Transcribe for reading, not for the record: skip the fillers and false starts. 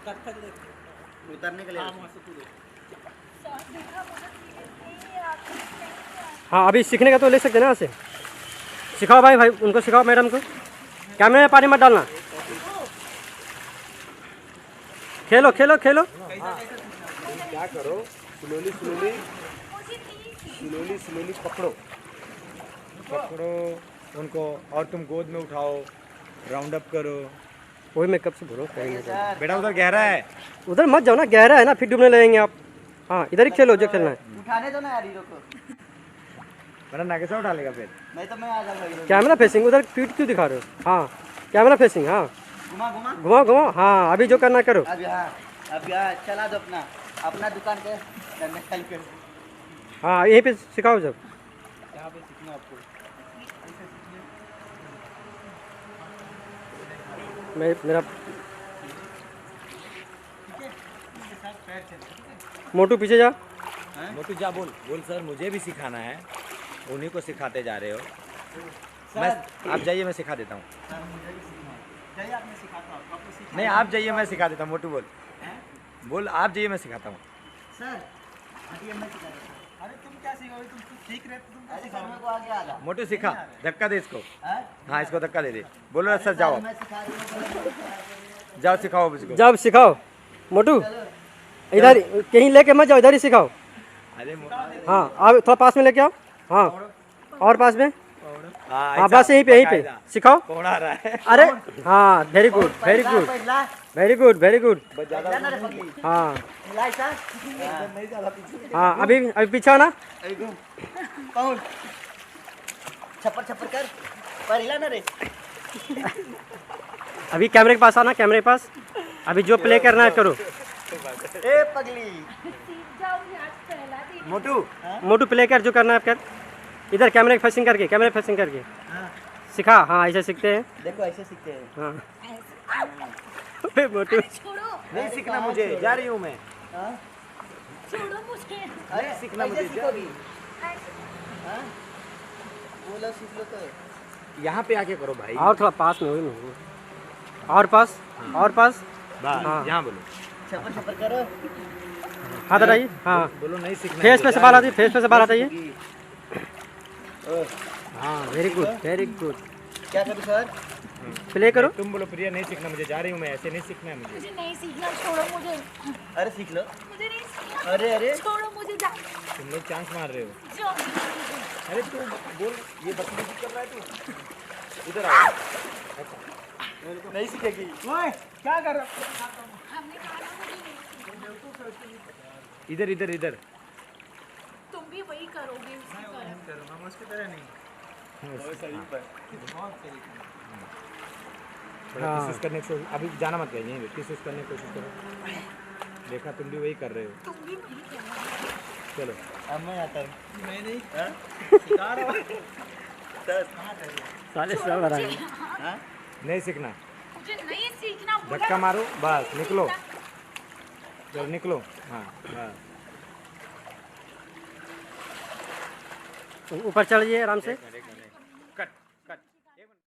उतरने के लिए। हाँ अभी सीखने का तो ले सकते हैं ना, ऐसे सिखाओ भाई, भाई उनको सिखाओ, मैडम को। कैमरे में पानी मत डालना, खेलो खेलो खेलो। क्या करो, स्लोली स्लोली स्लोली स्लोली पकड़ो पकड़ो उनको, और तुम गोद में उठाओ, राउंड अप करो। वही मैं कब से बोलो बेटा उधर गहरा है, उधर मत जाओ ना, गहरा है ना, फिर डूबने लगेंगे आप। हाँ इधर ही खेलो जो खेलना है। उठाने दो ना यार हीरो को, वरना ना कैसे उठा लेगा फिर। नहीं तो मैं आ जाऊंगा। कैमरा फेसिंग, उधर पीठ क्यों दिखा रहे हो? हाँ कैमरा फेसिंग, हाँ घुमा घुमा घुमाओ घुमाओ, हाँ अभी जो करना करो। अब यहाँ चला दो अपना अपना दुकान के धंधा चल कर। हाँ यहीं पे सिखाओ जब। यहाँ पे सीखना आपको। मैं मेरा मोटू पीछे जा। मोटू जा, बोल बोल सर मुझे भी सिखाना है, उन्हीं को सिखाते जा रहे हो। मैं आप जाइए, मैं सिखा देता हूँ। जाइए आप, मैं सिखाता हूँ आपको सीखना। नहीं आप जाइए, मैं सिखा देता हूँ। मोटू बोल बोल, आप जाइए, मैं सिखाता हूँ। सर हटिए, मैं सिखा देता हूँ। अरे तुम क्या सीखोगे, तुम सीख रहे हो, तुम क्या सिखाओगे? मेरे को आगे आ जा। मोटू सिखा, धक्का दे इसको। हैं? हाँ इसको धक्का दे दे, बोलो सर जाओ, मैं सिखा रही हूँ। जाओ सिखाओ इसको। जब सिखाओ मोटू, इधर कहीं लेके मत जाओ, इधर ही सिखाओ। अरे हाँ आप थोड़ा पास में लेके आओ, हाँ और पास में, हाँ बस यहीं पे यहीं पे सिखाओ। कौन आ रहा है? अरे हाँ वेरी गुड वेरी गुड पहला वेरी गुड वेरी गुड। जाना रे पगली। हाँ लाइट सर नहीं ज्यादा पीछे। हाँ अभी अभी पीछे ना। अभी घूम कौन छप्पर छप्पर कर पर हिला ना रे। अभी कैमरे के पास आना, कैमरे के पास। अभी जो प्ले करना है करो। ए पगली मोटू मोटू प्ले कर, जो करना है आप कर। इधर कैमरे की फेसिंग करके, कैमरे फेसिंग करके हाँ सिखा। हाँ ऐसे सीखते हैं। देखो ऐसे सीखते हैं। हाँ अबे मोटू नहीं सीखना मुझे, जा रही हूँ मैं। हाँ? छोड़ो मुझे। अरे सीखना कैसे मुझे, सीखोगी? हाँ? वो लोग सीख लो तो। यहाँ पे आके करो भाई। और थोड़ा पास में, वही में और पास और पास। बस हाँ। यहाँ बोलो, छप्पर छप्पर करो। हाथ हटाइए। हाँ बोलो नहीं सीखना। फेस पे से बाल आती, फेस पे से बाल हटाइए। ओ, हाँ वेरी गुड वेरी गुड। क्या करूँ सर? प्ले करो। तुम बोलो प्रिया नहीं सीखना मुझे, जा रही हूँ मैं, ऐसे नहीं सीखना है मुझे। मुझे नहीं सीखना, छोड़ो मुझे। अरे सीख लो। मुझे नहीं सीखना। अरे अरे छोड़ो मुझे, जा तुम लोग चांस मार रहे हो। जाओ। अरे तू बोल, ये बदतमीजी कर रहा है तू। इधर आओ। नहीं सीखेगी। ओए क्या कर रहा है? हमने कहा ना मुझे नहीं। इधर इधर इधर। तुम भी वही करोगे उसकी तरह। हम उसकी तरह नहीं। थोड़ा कोशिश करने की, अभी जाना मत कहीं, यहीं कोशिश करने की कोशिश करो। देखा तुम भी वही कर रहे हो। तुम भी वही करना। चलो अब मैं आता हूँ। मैं नहीं सिखा रहा हूँ। सर कहाँ कर रहे हो? साले सब आ रहे हैं। हाँ? नहीं सीखना, मुझे नहीं सीखना। बोला धक्का मारो बस, निकलो। चलो निकलो। हाँ बस। ऊपर चढ़िए आराम से।